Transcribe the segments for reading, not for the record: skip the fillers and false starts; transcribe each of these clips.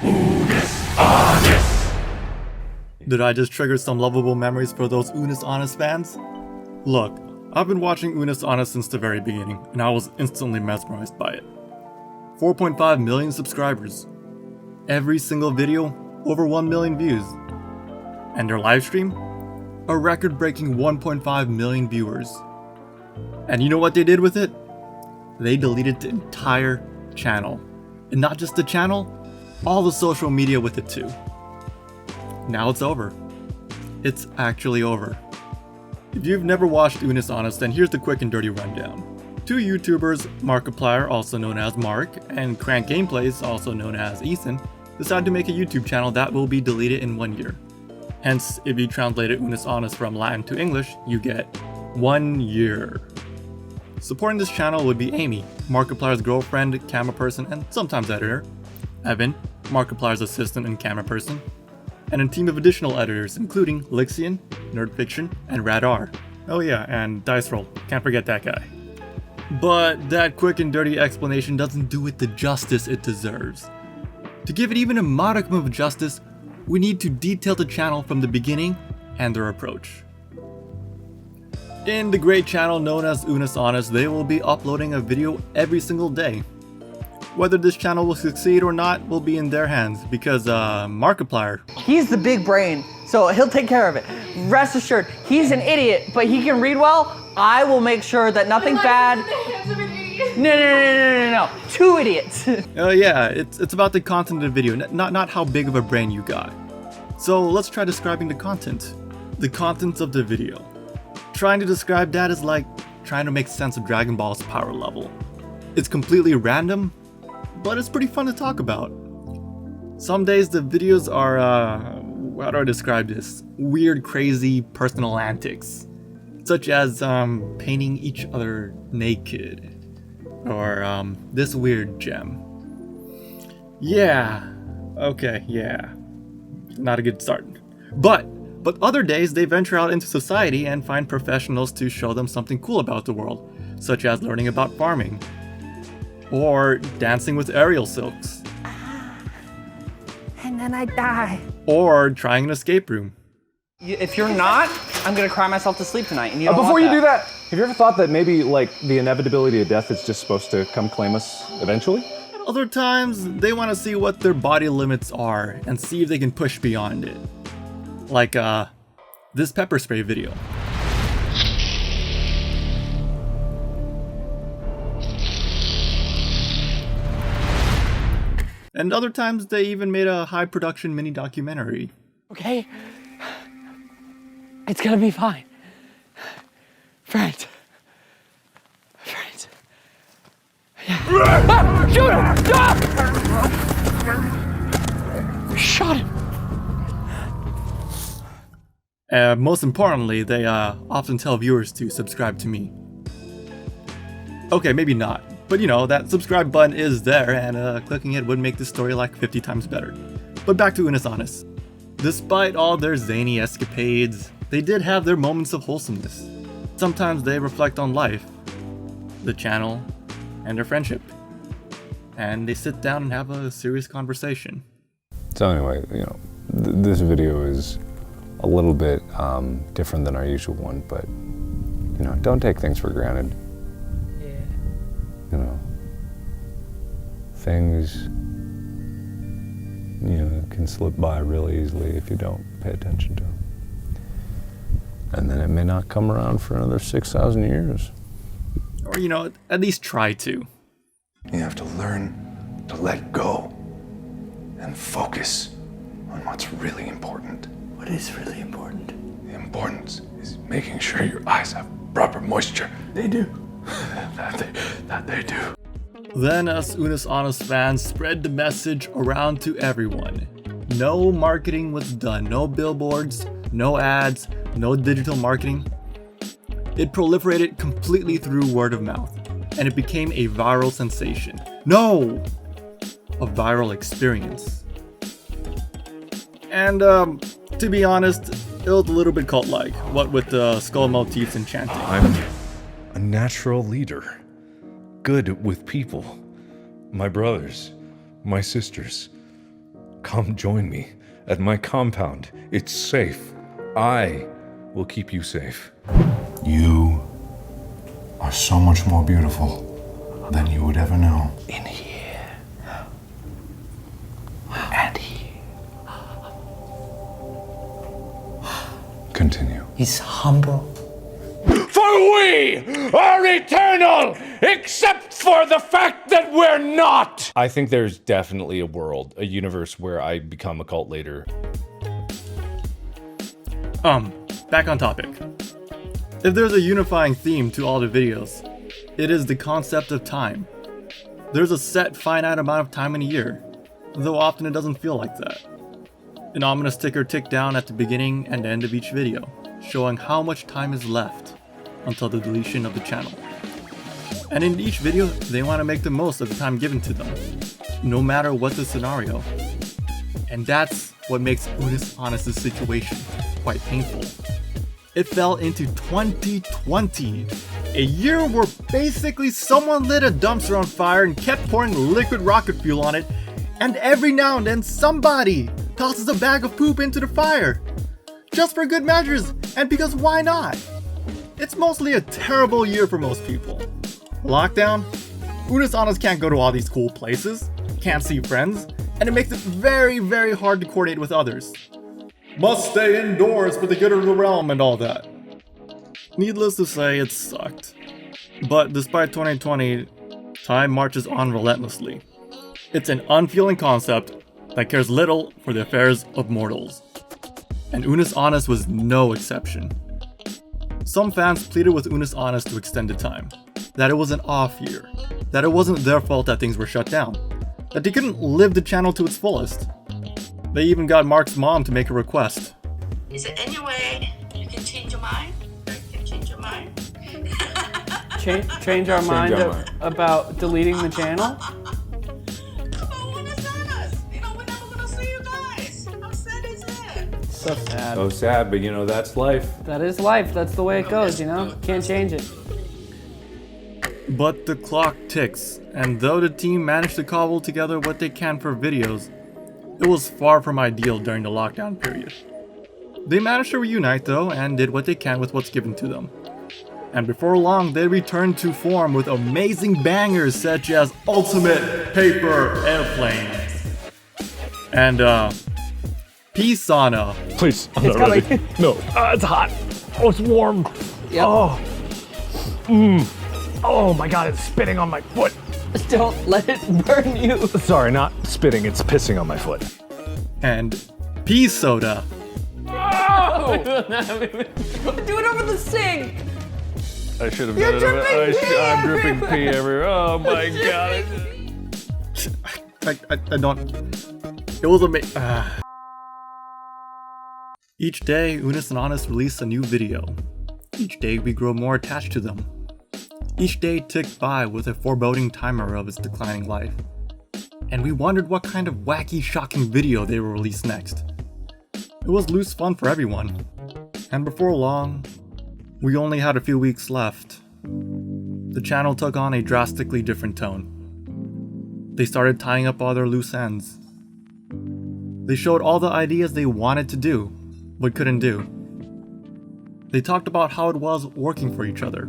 Unus Annus! Did I just trigger some lovable memories for those Unus Annus fans? Look, I've been watching Unus Annus since the very beginning, and I was instantly mesmerized by it. 4.5 million subscribers. Every single video, over 1 million views. And their livestream? A record-breaking 1.5 million viewers. And you know what they did with it? They deleted the entire channel. And not just the channel, all the social media with it too. Now it's over. It's actually over. If you've never watched Unus Annus, then here's the quick and dirty rundown. Two YouTubers, Markiplier, also known as Mark, and Crank Gameplays, also known as Ethan, decided to make a YouTube channel that will be deleted in 1 year. Hence, if you translated Unus Annus from Latin to English, you get 1 year. Supporting this channel would be Amy, Markiplier's girlfriend, camera person, and sometimes editor, Evan, Markiplier's assistant and camera person, and a team of additional editors including Lixian, Nerdfiction, and Radar. Oh yeah, and Dice Roll, can't forget that guy. But that quick and dirty explanation doesn't do it the justice it deserves. To give it even a modicum of justice, we need to detail the channel from the beginning and their approach. In the great channel known as Unus Annus, they will be uploading a video every single day. Whether this channel will succeed or not will be in their hands because Markiplier. He's the big brain, so he'll take care of it. Rest assured, he's an idiot, but he can read well. I will make sure that nothing bad. No. 2 idiots. Yeah, it's about the content of the video, not how big of a brain you got. So let's try describing the content. The contents of the video. Trying to describe that is like trying to make sense of Dragon Ball's power level. It's completely random, but it's pretty fun to talk about. Some days the videos are, how do I describe this? Weird, crazy personal antics. Such as painting each other naked. Or this weird gem. Yeah. Okay, yeah. Not a good start. But other days they venture out into society and find professionals to show them something cool about the world, such as learning about farming. Or dancing with aerial silks. And then I die. Or trying an escape room. If you're not, I'm gonna cry myself to sleep tonight, and you don't Before want you that. do that, have you ever thought that maybe like the inevitability of death is just supposed to come claim us eventually? Other times, they want to see what their body limits are and see if they can push beyond it. Like, this pepper spray video. And other times, they even made a high production mini documentary. Okay? It's gonna be fine. Friends. Yeah. Ah, shoot him! Ah! Shot him! Most importantly, they often tell viewers to subscribe to me. Okay, maybe not. But you know, that subscribe button is there, and clicking it would make the story like 50 times better. But back to Unus Annus. Despite all their zany escapades, they did have their moments of wholesomeness. Sometimes they reflect on life, the channel, and their friendship. And they sit down and have a serious conversation. So anyway, you know, this video is a little bit different than our usual one, but you know, don't take things for granted. Yeah. You know, things, you know, can slip by really easily if you don't pay attention to them. And then it may not come around for another 6,000 years. Or, you know, at least try to. You have to learn to let go and focus on what's really important. What is really important? The importance is making sure your eyes have proper moisture. They do. that they do. Then us Unus Annus fans spread the message around to everyone. No marketing was done, no billboards, no ads, no digital marketing. It proliferated completely through word of mouth, and it became a viral sensation. No! A viral experience. And to be honest, it was a little bit cult-like, what with the skull motifs and chanting. I'm a natural leader, good with people, my brothers, my sisters. Come join me at my compound. It's safe. I will keep you safe. You are so much more beautiful than you would ever know. In here. And here. Continue. He's humble. For we are eternal, except for the fact that we're not! I think there's definitely a world, a universe where I become a cult leader. Back on topic. If there's a unifying theme to all the videos, it is the concept of time. There's a set finite amount of time in a year, though often it doesn't feel like that. An ominous ticker ticked down at the beginning and end of each video, showing how much time is left until the deletion of the channel. And in each video, they want to make the most of the time given to them, no matter what the scenario. And that's what makes Unus Annus' situation quite painful. It fell into 2020, a year where basically someone lit a dumpster on fire and kept pouring liquid rocket fuel on it, and every now and then somebody tosses a bag of poop into the fire. Just for good measures, and because why not? It's mostly a terrible year for most people. Lockdown? Unus Annus can't go to all these cool places, can't see friends, and it makes it very, very hard to coordinate with others. Must stay indoors for the good of the realm and all that. Needless to say, it sucked. But despite 2020, time marches on relentlessly. It's an unfeeling concept that cares little for the affairs of mortals. And Unus Annus was no exception. Some fans pleaded with Unus Annus to extend the time, that it was an off year, that it wasn't their fault that things were shut down, that they couldn't live the channel to its fullest. They even got Mark's mom to make a request. Is there any way you can change your mind? You can change your mind? Change our mind about deleting the channel? Come on, Unus Annus. You know, we're never gonna see you guys. How sad is it? So sad. So sad, but you know, that's life. That is life. That's the way it goes, you know? Can't change it. But the clock ticks, and though the team managed to cobble together what they can for videos, it was far from ideal during the lockdown period. They managed to reunite though, and did what they can with what's given to them. And before long, they returned to form with amazing bangers such as Ultimate Paper Airplane. And Peace Sauna. Please, I'm It's not ready. coming. No. It's hot. Oh, it's warm. Yep. Oh. Oh my god, it's spitting on my foot. Don't let it burn you. Sorry, not spitting, it's pissing on my foot. And Pea Soda. Do it over the sink. I should have You're done it. dripping pee I'm dripping pee everywhere. Oh my god. I don't. It was amazing. Each day, Unus Annus released a new video. Each day, we grow more attached to them. Each day ticked by with a foreboding timer of its declining life. And we wondered what kind of wacky, shocking video they will release next. It was loose fun for everyone. And before long, we only had a few weeks left. The channel took on a drastically different tone. They started tying up all their loose ends. They showed all the ideas they wanted to do, but couldn't do. They talked about how it was working for each other.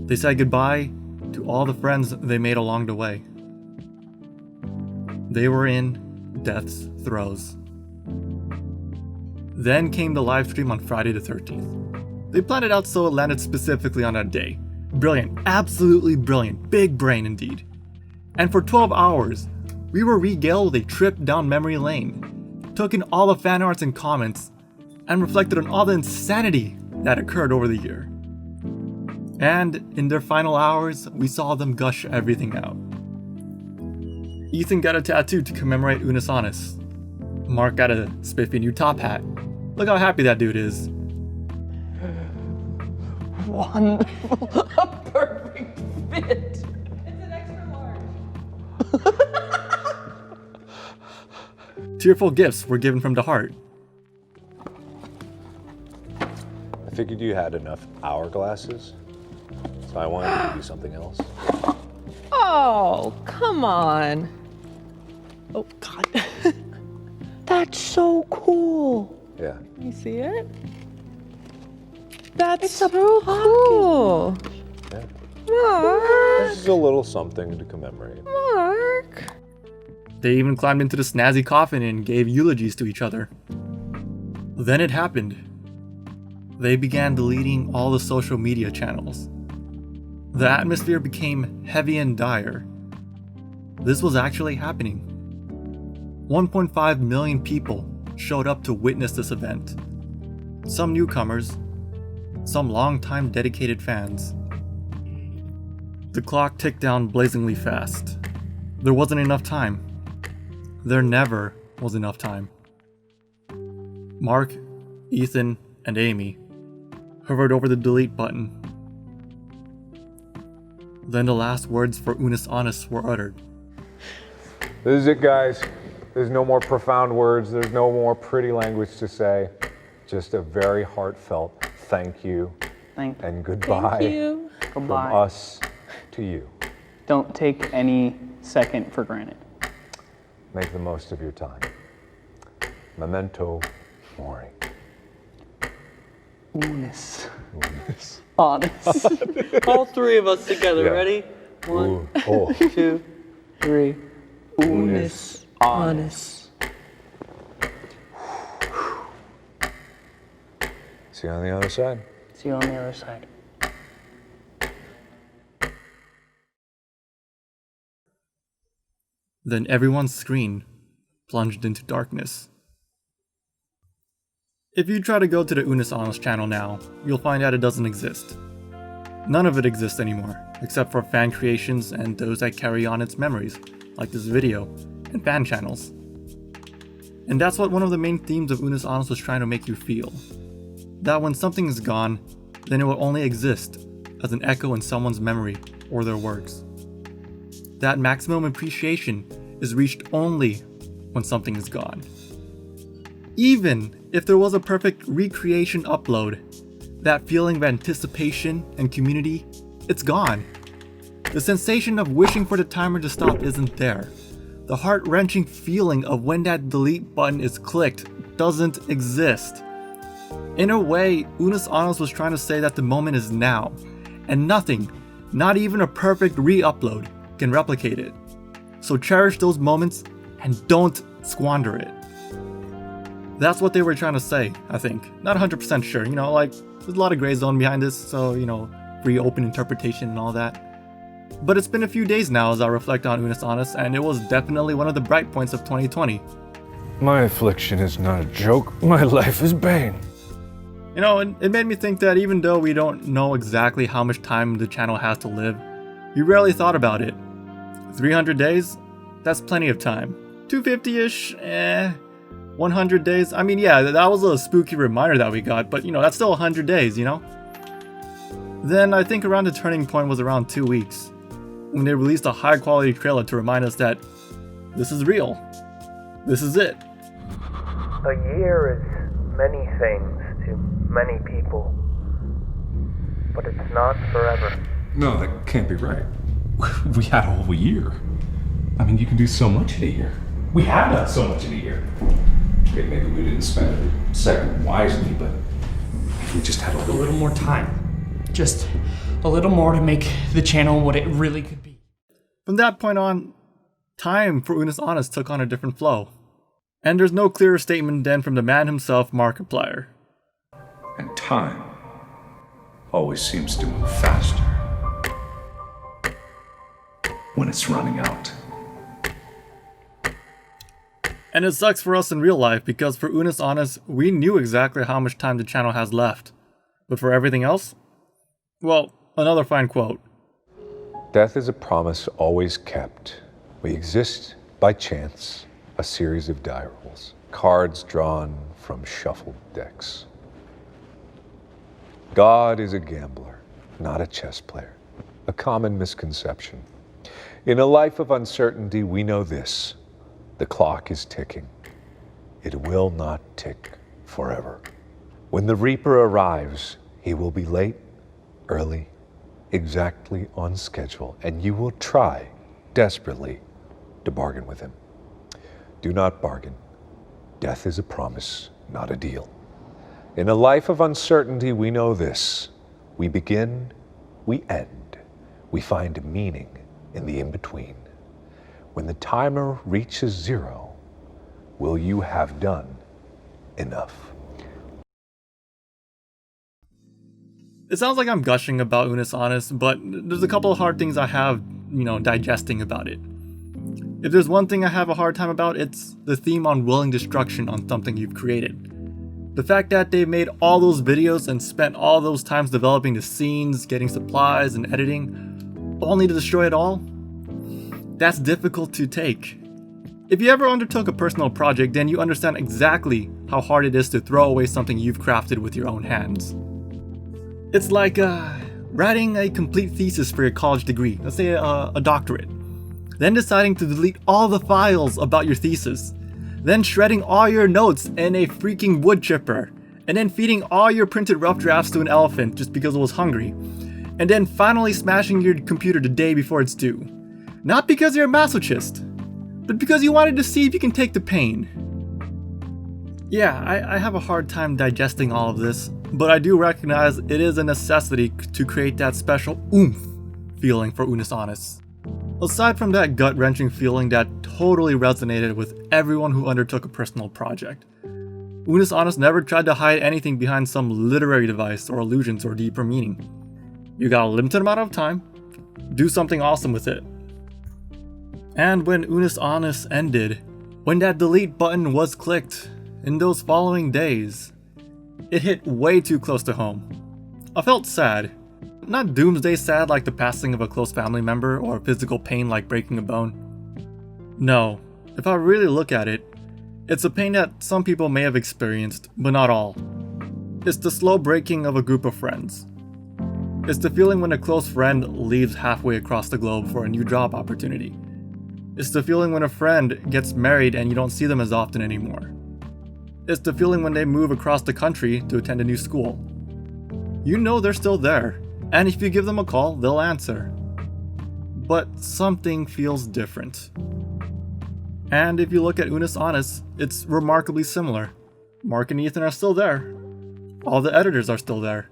They said goodbye to all the friends they made along the way. They were in death's throes. Then came the live stream on Friday the 13th. They planned it out so it landed specifically on that day. Brilliant, absolutely brilliant, big brain indeed. And for 12 hours, we were regaled with a trip down memory lane, took in all the fan arts and comments, and reflected on all the insanity that occurred over the year. And in their final hours, we saw them gush everything out. Ethan got a tattoo to commemorate Unus Annus. Mark got a spiffy new top hat. Look how happy that dude is. Wonderful. A perfect fit. Tearful gifts were given from the heart. I figured you had enough hourglasses, so I wanted to give you something else. Oh, come on. Oh, God. That's so cool. Yeah. You see it? That's so cool. Yeah. Mark. This is a little something to commemorate. Mark. They even climbed into the snazzy coffin and gave eulogies to each other. Then it happened. They began deleting all the social media channels. The atmosphere became heavy and dire. This was actually happening. 1.5 million people showed up to witness this event. Some newcomers, some long-time dedicated fans. The clock ticked down blazingly fast. There wasn't enough time. There never was enough time. Mark, Ethan, and Amy hovered over the delete button. Then the last words for Unus Annus were uttered. This is it, guys. There's no more profound words. There's no more pretty language to say. Just a very heartfelt thank you and goodbye Thank you. from us to you. Don't take any second for granted. Make the most of your time. Memento mori. Unus Unus. Annus. All three of us together. Yeah. Ready? One, Ooh, oh. 2, 3. Unus Annus. See you on the other side. See you on the other side. Then everyone's screen plunged into darkness. If you try to go to the Unus Annus channel now, you'll find out it doesn't exist. None of it exists anymore, except for fan creations and those that carry on its memories, like this video, and fan channels. And that's what one of the main themes of Unus Annus was trying to make you feel. That when something is gone, then it will only exist as an echo in someone's memory or their works. That maximum appreciation is reached only when something is gone. Even if there was a perfect recreation upload, that feeling of anticipation and community, it's gone. The sensation of wishing for the timer to stop isn't there. The heart-wrenching feeling of when that delete button is clicked doesn't exist. In a way, Unus Annus was trying to say that the moment is now, and nothing, not even a perfect re-upload, can replicate it. So cherish those moments and don't squander it. That's what they were trying to say, I think. Not 100% sure, there's a lot of gray zone behind this, so, free open interpretation and all that. But it's been a few days now as I reflect on Unus Annus, and it was definitely one of the bright points of 2020. My affliction is not a joke. My life is bane. It made me think that even though we don't know exactly how much time the channel has to live, you rarely thought about it. 300 days? That's plenty of time. 250-ish? 100 days? I mean, yeah, that was a spooky reminder that we got, but that's still 100 days, Then I think around the turning point was around 2 weeks, when they released a high quality trailer to remind us that this is real. This is it. A year is many things to many people, but it's not forever. No, that can't be right. We had a whole year. I mean, you can do so much in a year. We have done so much in a year. Okay, maybe we didn't spend every second wisely, but if we just had a little more time. Just a little more to make the channel what it really could be. From that point on, time for Unus Annus took on a different flow. And there's no clearer statement than from the man himself, Markiplier. And time always seems to move faster when it's running out. And it sucks for us in real life because for Unus Annus, we knew exactly how much time the channel has left. But for everything else? Well, another fine quote. Death is a promise always kept. We exist by chance, a series of die rolls, cards drawn from shuffled decks. God is a gambler, not a chess player. A common misconception. In a life of uncertainty, we know this. The clock is ticking. It will not tick forever. When the Reaper arrives, he will be late, early, exactly on schedule, and you will try desperately to bargain with him. Do not bargain. Death is a promise, not a deal. In a life of uncertainty, we know this. We begin, we end. We find meaning in the in-between. When the timer reaches 0, will you have done enough? It sounds like I'm gushing about Unus Annus, but there's a couple of hard things I have, digesting about it. If there's one thing I have a hard time about, it's the theme on willing destruction on something you've created. The fact that they made all those videos and spent all those times developing the scenes, getting supplies, and editing, only to destroy it all? That's difficult to take. If you ever undertook a personal project, then you understand exactly how hard it is to throw away something you've crafted with your own hands. It's like writing a complete thesis for your college degree, let's say a doctorate, then deciding to delete all the files about your thesis, then shredding all your notes in a freaking wood chipper, and then feeding all your printed rough drafts to an elephant just because it was hungry, and then finally smashing your computer the day before it's due. Not because you're a masochist, but because you wanted to see if you can take the pain. Yeah, I have a hard time digesting all of this, but I do recognize it is a necessity to create that special oomph feeling for Unus Annus. Aside from that gut-wrenching feeling that totally resonated with everyone who undertook a personal project, Unus Annus never tried to hide anything behind some literary device or allusions or deeper meaning. You got a limited amount of time, do something awesome with it. And when Unus Annus ended, when that delete button was clicked, in those following days, it hit way too close to home. I felt sad. Not doomsday sad like the passing of a close family member or physical pain like breaking a bone. No, if I really look at it, it's a pain that some people may have experienced, but not all. It's the slow breaking of a group of friends. It's the feeling when a close friend leaves halfway across the globe for a new job opportunity. It's the feeling when a friend gets married and you don't see them as often anymore. It's the feeling when they move across the country to attend a new school. You know they're still there, and if you give them a call, they'll answer. But something feels different. And if you look at Unus Annus, it's remarkably similar. Mark and Ethan are still there. All the editors are still there.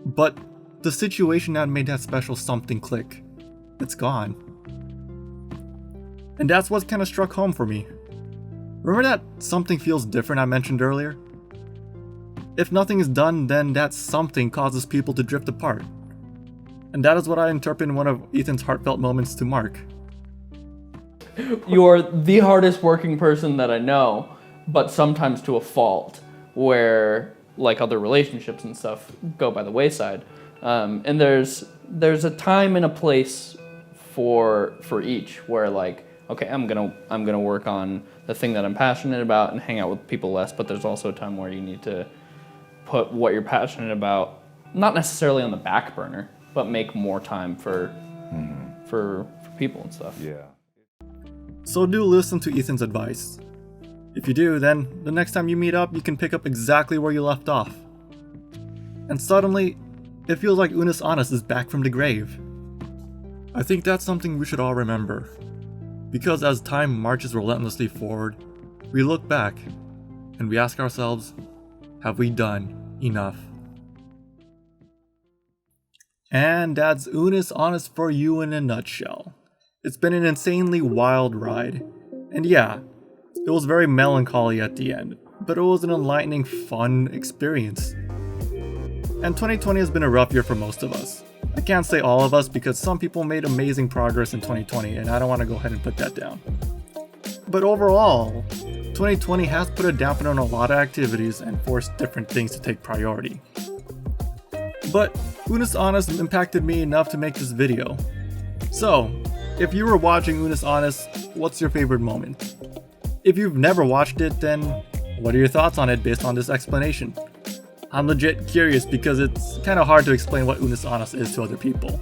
But the situation that made that special something click, it's gone. And that's what kind of struck home for me. Remember that something feels different I mentioned earlier? If nothing is done, then that something causes people to drift apart. And that is what I interpret in one of Ethan's heartfelt moments to Mark. You're the hardest working person that I know, but sometimes to a fault, where like other relationships and stuff go by the wayside. And there's a time and a place for each, where like, okay, I'm gonna work on the thing that I'm passionate about and hang out with people less, but there's also a time where you need to put what you're passionate about, not necessarily on the back burner, but make more time for people and stuff. Yeah. So do listen to Ethan's advice. If you do, then the next time you meet up, you can pick up exactly where you left off. And suddenly, it feels like Unus Annus is back from the grave. I think that's something we should all remember. Because as time marches relentlessly forward, we look back and we ask ourselves, have we done enough? And that's Unus Annus for you in a nutshell. It's been an insanely wild ride. And yeah, it was very melancholy at the end, but it was an enlightening, fun experience. And 2020 has been a rough year for most of us. I can't say all of us because some people made amazing progress in 2020 and I don't want to go ahead and put that down. But overall, 2020 has put a dampener on a lot of activities and forced different things to take priority. But Unus Annus impacted me enough to make this video. So, if you were watching Unus Annus, what's your favorite moment? If you've never watched it, then what are your thoughts on it based on this explanation? I'm legit curious because it's kind of hard to explain what Unus Annus is to other people.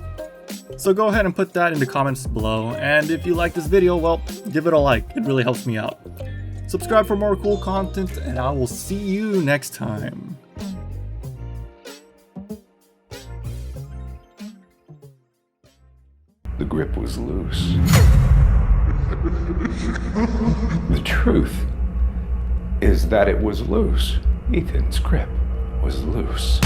So go ahead and put that in the comments below, and if you like this video, well, give it a like, it really helps me out. Subscribe for more cool content, and I will see you next time. The grip was loose. The truth is that it was loose. Ethan's grip was loose.